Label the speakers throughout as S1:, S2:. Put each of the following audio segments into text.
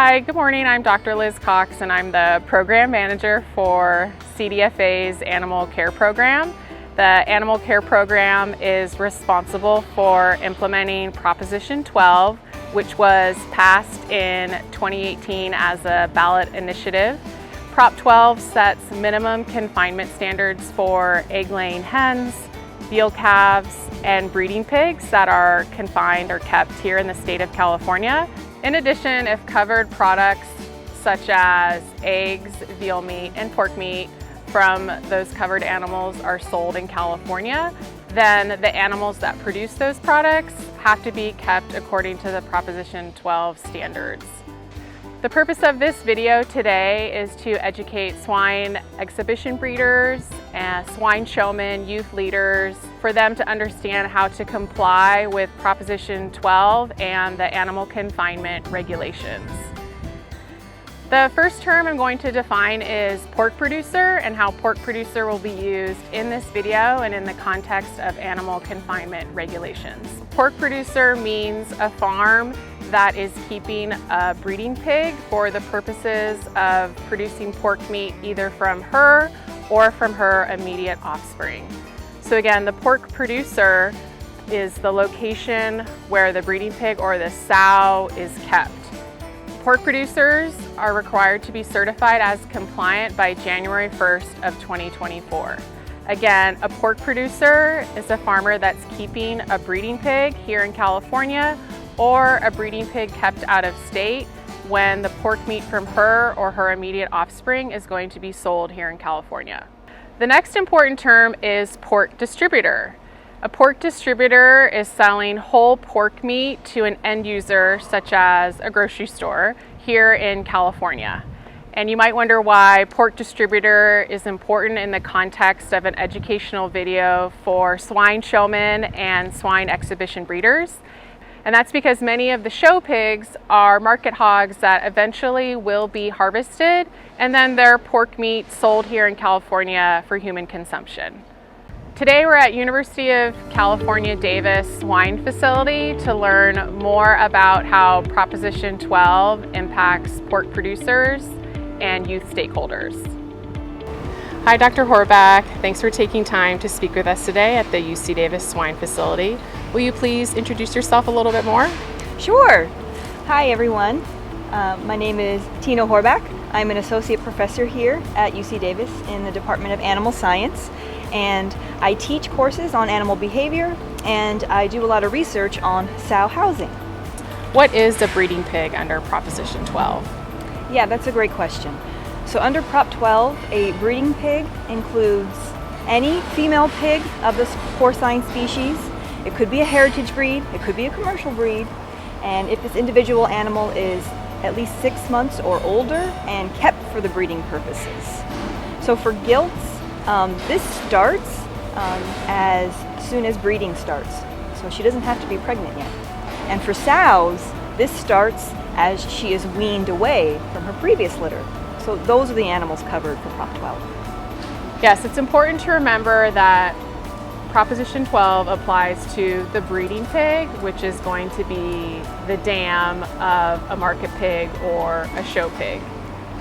S1: Hi, good morning. I'm Dr. Liz Cox and I'm the Program Manager for CDFA's Animal Care Program. The Animal Care Program is responsible for implementing Proposition 12, which was passed in 2018 as a ballot initiative. Prop 12 sets minimum confinement standards for egg-laying hens, veal calves, and breeding pigs that are confined or kept here in the state of California. In addition, if covered products such as eggs, veal meat, and pork meat from those covered animals are sold in California, then the animals that produce those products have to be kept according to the Proposition 12 standards. The purpose of this video today is to educate swine exhibition breeders and swine showmen, youth leaders, for them to understand how to comply with Proposition 12 and the animal confinement regulations. The first term I'm going to define is pork producer and how pork producer will be used in this video and in the context of animal confinement regulations. Pork producer means a farm that is keeping a breeding pig for the purposes of producing pork meat either from her or from her immediate offspring. So again, the pork producer is the location where the breeding pig or the sow is kept. Pork producers are required to be certified as compliant by January 1st of 2024. Again, a pork producer is a farmer that's keeping a breeding pig here in California or a breeding pig kept out of state when the pork meat from her or her immediate offspring is going to be sold here in California. The next important term is pork distributor. A pork distributor is selling whole pork meat to an end user such as a grocery store here in California. And you might wonder why pork distributor is important in the context of an educational video for swine showmen and swine exhibition breeders. And that's because many of the show pigs are market hogs that eventually will be harvested and then their pork meat sold here in California for human consumption. Today we're at University of California, Davis Swine Facility to learn more about how Proposition 12 impacts pork producers and youth stakeholders. Hi, Dr. Horbach. Thanks for taking time to speak with us today at the UC Davis Swine Facility. Will you please introduce yourself a little bit more?
S2: Sure. Hi, everyone. My name is Tina Horbach. I'm an associate professor here at UC Davis in the Department of Animal Science, and I teach courses on animal behavior, and I do a lot of research on sow housing.
S1: What is a breeding pig under Proposition 12?
S2: Yeah, that's a great question. So under Prop 12, a breeding pig includes any female pig of the porcine species. It could be a heritage breed, it could be a commercial breed, and if this individual animal is at least 6 months or older and kept for the breeding purposes. So for gilts, this starts as soon as breeding starts, so she doesn't have to be pregnant yet. And for sows, this starts as she is weaned away from her previous litter. So those are the animals covered for Prop 12.
S1: Yes, it's important to remember that Proposition 12 applies to the breeding pig, which is going to be the dam of a market pig or a show pig.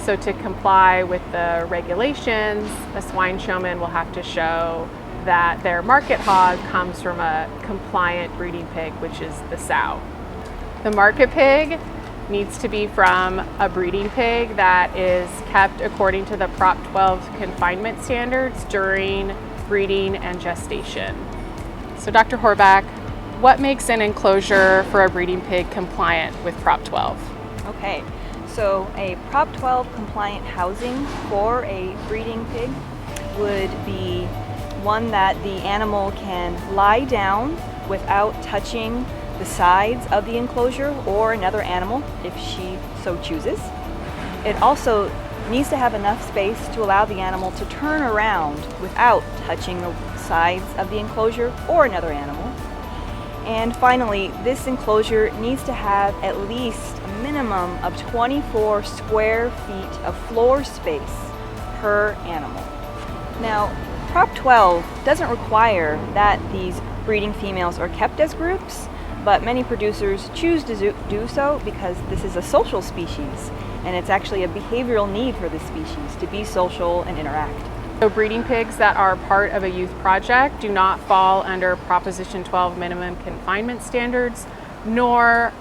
S1: So to comply with the regulations, a swine showman will have to show that their market hog comes from a compliant breeding pig, which is the sow. The market pig needs to be from a breeding pig that is kept according to the Prop 12 confinement standards during breeding and gestation. So Dr. Horbach, what makes an enclosure for a breeding pig compliant with Prop 12?
S2: Okay, so a Prop 12 compliant housing for a breeding pig would be one that the animal can lie down without touching the sides of the enclosure or another animal if she so chooses. It also needs to have enough space to allow the animal to turn around without touching the sides of the enclosure or another animal. And finally, this enclosure needs to have at least a minimum of 24 square feet of floor space per animal. Now, Prop 12 doesn't require that these breeding females are kept as groups, but many producers choose to do so because this is a social species, and it's actually a behavioral need for the species to be social and interact.
S1: So breeding pigs that are part of a youth project do not fall under Proposition 12 minimum confinement standards, nor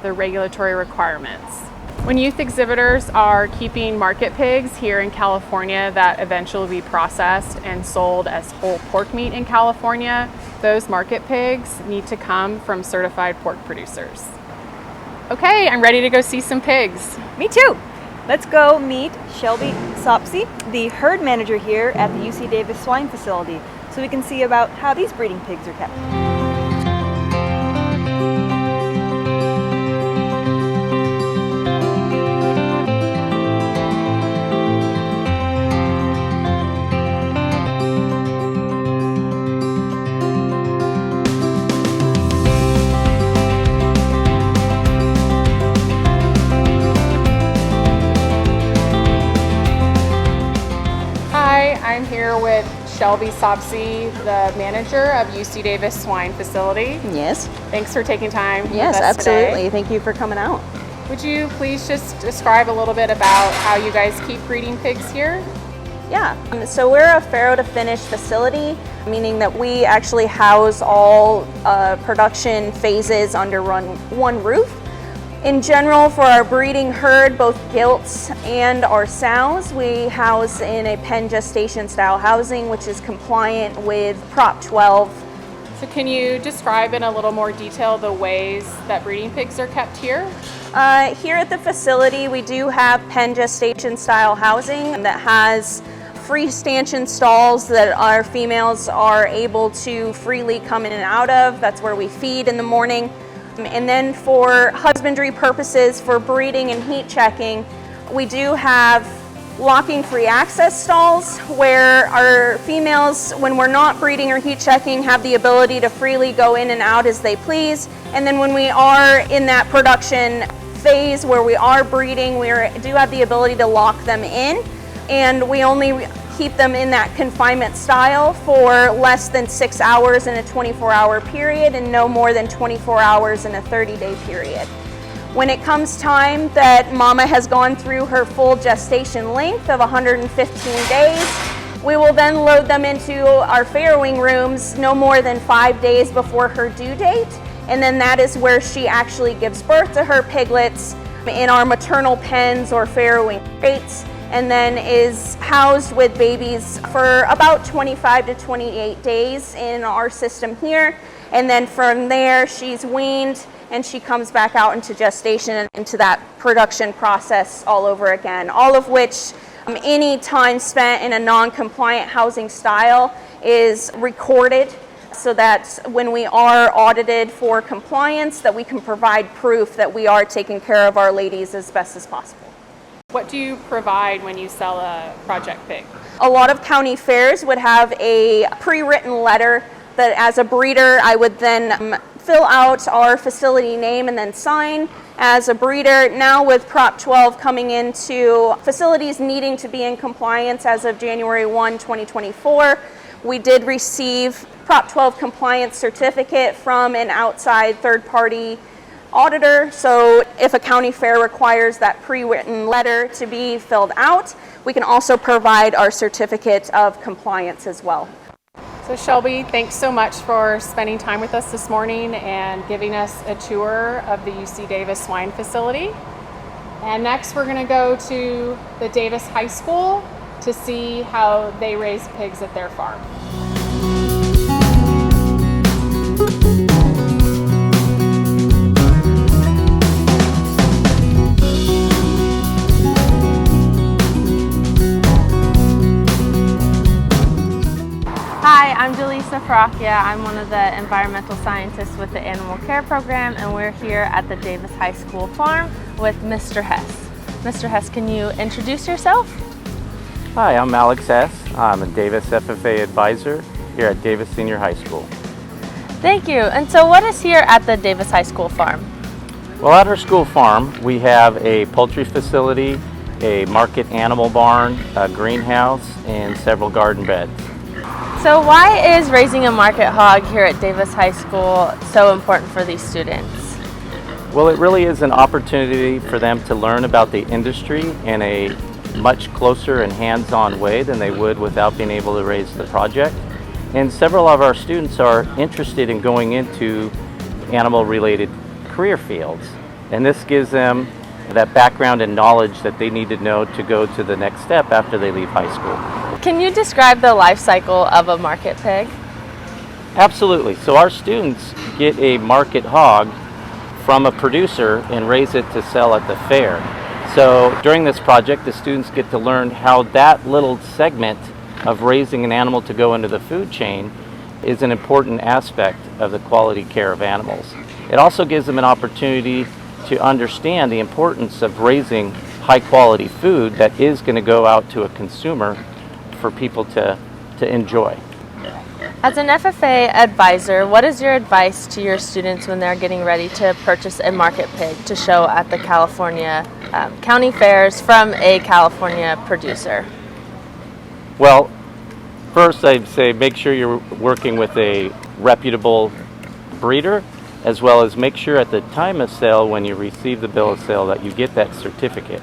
S1: the regulatory requirements. When youth exhibitors are keeping market pigs here in California that eventually will be processed and sold as whole pork meat in California, those market pigs need to come from certified pork producers. Okay, I'm ready to go see some pigs.
S2: Me too! Let's go meet Shelby Sopsey, the herd manager here at the UC Davis Swine Facility, so we can see about how these breeding pigs are kept.
S1: I'm here with Shelby Sopsey, the manager of UC Davis Swine Facility.
S3: Yes.
S1: Thanks for taking time with
S3: Yes,
S1: us
S3: absolutely.
S1: today.
S3: Thank you for coming out.
S1: Would you please just describe a little bit about how you guys keep breeding pigs here?
S3: Yeah, so we're a farrow to finish facility, meaning that we actually house all production phases under one roof. In general, for our breeding herd, both gilts and our sows, we house in a pen gestation style housing, which is compliant with Prop 12.
S1: So can you describe in a little more detail the ways that breeding pigs are kept here?
S3: Here at the facility, we do have pen gestation style housing that has free stanchion stalls that our females are able to freely come in and out of. That's where we feed in the morning. And then for husbandry purposes, for breeding and heat checking, we do have locking free access stalls where our females, when we're not breeding or heat checking, have the ability to freely go in and out as they please. And then when we are in that production phase where we are breeding, we do have the ability to lock them in, and we only keep them in that confinement style for less than 6 hours in a 24-hour period and no more than 24 hours in a 30-day period. When it comes time that mama has gone through her full gestation length of 115 days, we will then load them into our farrowing rooms no more than 5 days before her due date, and then that is where she actually gives birth to her piglets in our maternal pens or farrowing crates, and then is housed with babies for about 25 to 28 days in our system here. And then from there, she's weaned and she comes back out into gestation and into that production process all over again. All of which, any time spent in a non-compliant housing style is recorded so that when we are audited for compliance, that we can provide proof that we are taking care of our ladies as best as possible.
S1: What do you provide when you sell a project pig?
S3: A lot of county fairs would have a pre-written letter that as a breeder I would then fill out our facility name and then sign as a breeder. Now with Prop 12 coming into facilities needing to be in compliance as of January 1, 2024, we did receive Prop 12 compliance certificate from an outside third-party auditor. So if a county fair requires that pre-written letter to be filled out, we can also provide our certificate of compliance as well.
S1: So Shelby, thanks so much for spending time with us this morning and giving us a tour of the UC Davis Swine Facility. And next we're going to go to the Davis High School to see how they raise pigs at their farm.
S4: Hi, I'm Jaleesa Farrakia. I'm one of the environmental scientists with the Animal Care Program, and we're here at the Davis High School farm with Mr. Hess. Mr. Hess, can you introduce yourself?
S5: Hi, I'm Alex Hess. I'm a Davis FFA advisor here at Davis Senior High School.
S4: Thank you. And so what is here at the Davis High School farm?
S5: Well, at our school farm, we have a poultry facility, a market animal barn, a greenhouse, and several garden beds.
S4: So why is raising a market hog here at Davis High School so important for these students?
S5: Well, it really is an opportunity for them to learn about the industry in a much closer and hands-on way than they would without being able to raise the project. And several of our students are interested in going into animal-related career fields. And this gives them that background and knowledge that they need to know to go to the next step after they leave high school.
S4: Can you describe the life cycle of a market pig?
S5: Absolutely. So our students get a market hog from a producer and raise it to sell at the fair. So during this project, the students get to learn how that little segment of raising an animal to go into the food chain is an important aspect of the quality care of animals. It also gives them an opportunity to understand the importance of raising high quality food that is going to go out to a consumer for people to enjoy.
S4: As an FFA advisor, what is your advice to your students when they're getting ready to purchase a market pig to show at the California county fairs from a California producer?
S5: Well, first I'd say make sure you're working with a reputable breeder, as well as make sure at the time of sale when you receive the bill of sale that you get that certificate.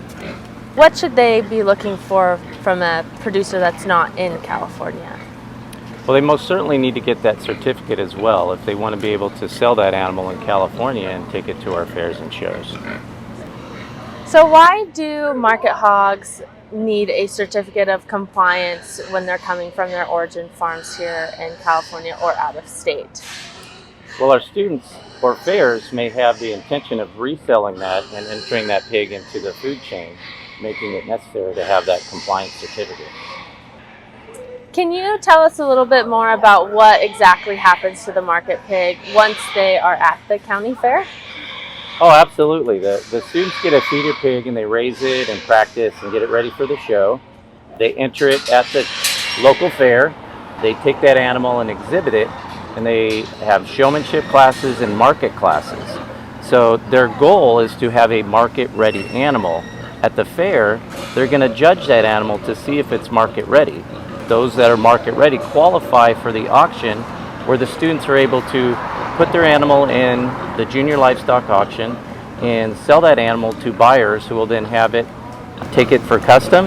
S4: What should they be looking for from a producer that's not in California?
S5: Well, they most certainly need to get that certificate as well if they want to be able to sell that animal in California and take it to our fairs and shows.
S4: So why do market hogs need a certificate of compliance when they're coming from their origin farms here in California or out of state?
S5: Well, our students or fairs may have the intention of reselling that and entering that pig into the food chain, making it necessary to have that compliance certificate.
S4: Can you tell us a little bit more about what exactly happens to the market pig once they are at the county fair?
S5: Oh, absolutely. The students get a feeder pig and they raise it and practice and get it ready for the show. They enter it at the local fair. They take that animal and exhibit it, and they have showmanship classes and market classes. So their goal is to have a market-ready animal. At the fair, they're going to judge that animal to see if it's market-ready. Those that are market-ready qualify for the auction, where the students are able to put their animal in the junior livestock auction and sell that animal to buyers who will then have it, take it for custom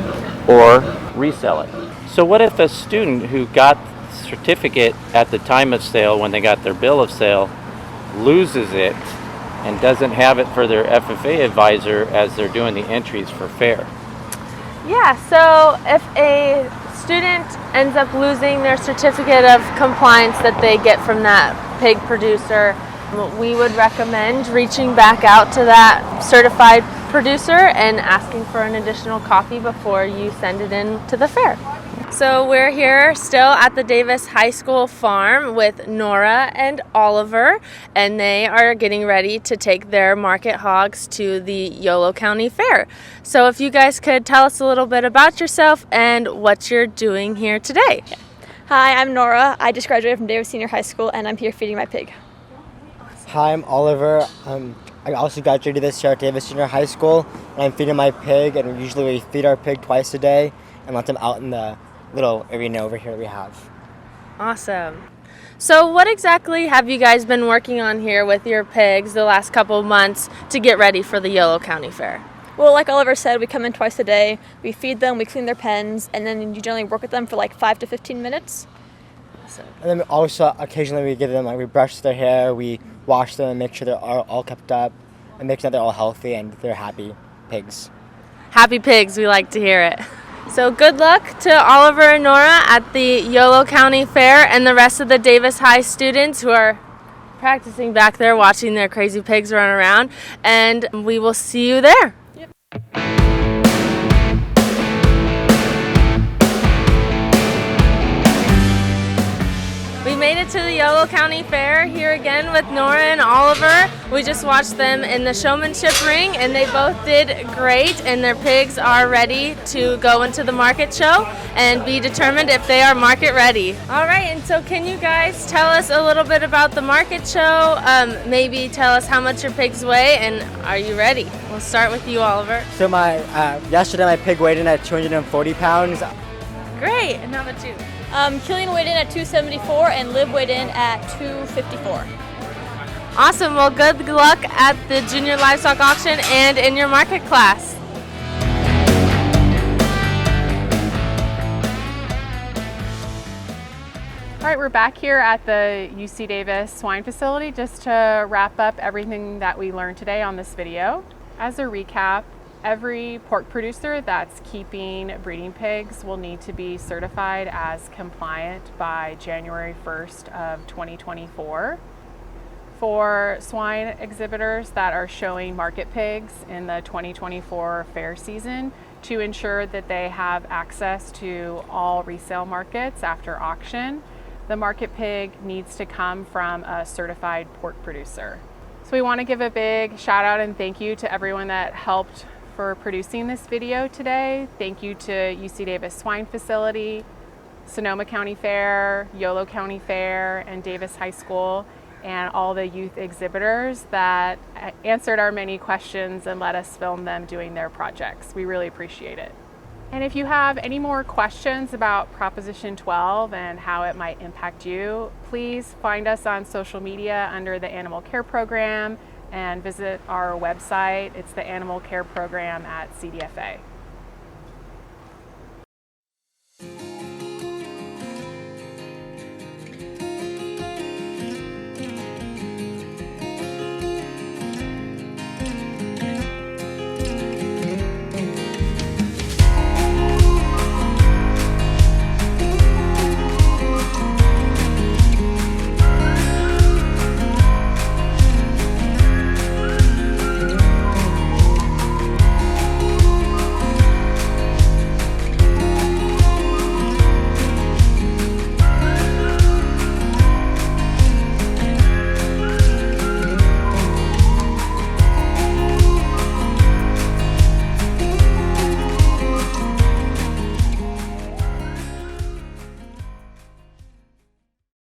S5: or resell it. So what if a student who got certificate at the time of sale when they got their bill of sale loses it and doesn't have it for their FFA advisor as they're doing the entries for fair?
S4: Yeah, so if a student ends up losing their certificate of compliance that they get from that pig producer, we would recommend reaching back out to that certified producer and asking for an additional copy before you send it in to the fair. So we're here still at the Davis High School farm with Nora and Oliver, and they are getting ready to take their market hogs to the Yolo County Fair. So if you guys could tell us a little bit about yourself and what you're doing here today.
S6: Hi, I'm Nora. I just graduated from Davis Senior High School, and I'm here feeding my pig.
S7: Hi, I'm Oliver. I also graduated this year at Davis Senior High School, and I'm feeding my pig, and usually we feed our pig twice a day and let them out in the little arena over here we have.
S4: Awesome. So what exactly have you guys been working on here with your pigs the last couple of months to get ready for the Yolo County Fair?
S6: Well, like Oliver said, we come in twice a day, we feed them, we clean their pens, and then you generally work with them for like 5 to 15 minutes.
S4: Awesome.
S7: And then also occasionally we give them, we brush their hair, we wash them and make sure they're all kept up and make sure they're all healthy and they're happy pigs.
S4: Happy pigs, we like to hear it. So good luck to Oliver and Nora at the Yolo County Fair and the rest of the Davis High students who are practicing back there watching their crazy pigs run around, and we will see you there. We made it to the Yolo County Fair here again with Nora and Oliver. We just watched them in the showmanship ring and they both did great, and their pigs are ready to go into the market show and be determined if they are market ready. All right, and so can you guys tell us a little bit about the market show? Maybe tell us how much your pigs weigh and are you ready? We'll start with you, Oliver.
S7: So yesterday my pig weighed in at 240 pounds.
S4: Great, and how about you?
S6: Killian weighed in at 274 and Liv weighed in at 254.
S4: Awesome. Well, good luck at the junior livestock auction and in your market class.
S1: All right, we're back here at the UC Davis swine facility just to wrap up everything that we learned today on this video. As a recap, every pork producer that's keeping breeding pigs will need to be certified as compliant by January 1st of 2024. For swine exhibitors that are showing market pigs in the 2024 fair season, to ensure that they have access to all resale markets after auction, the market pig needs to come from a certified pork producer. So we want to give a big shout out and thank you to everyone that helped for producing this video today. Thank you to UC Davis Swine Facility, Sonoma County Fair, Yolo County Fair, and Davis High School, and all the youth exhibitors that answered our many questions and let us film them doing their projects. We really appreciate it. And if you have any more questions about Proposition 12 and how it might impact you, please find us on social media under the Animal Care Program and visit our website. It's the Animal Care Program at CDFA.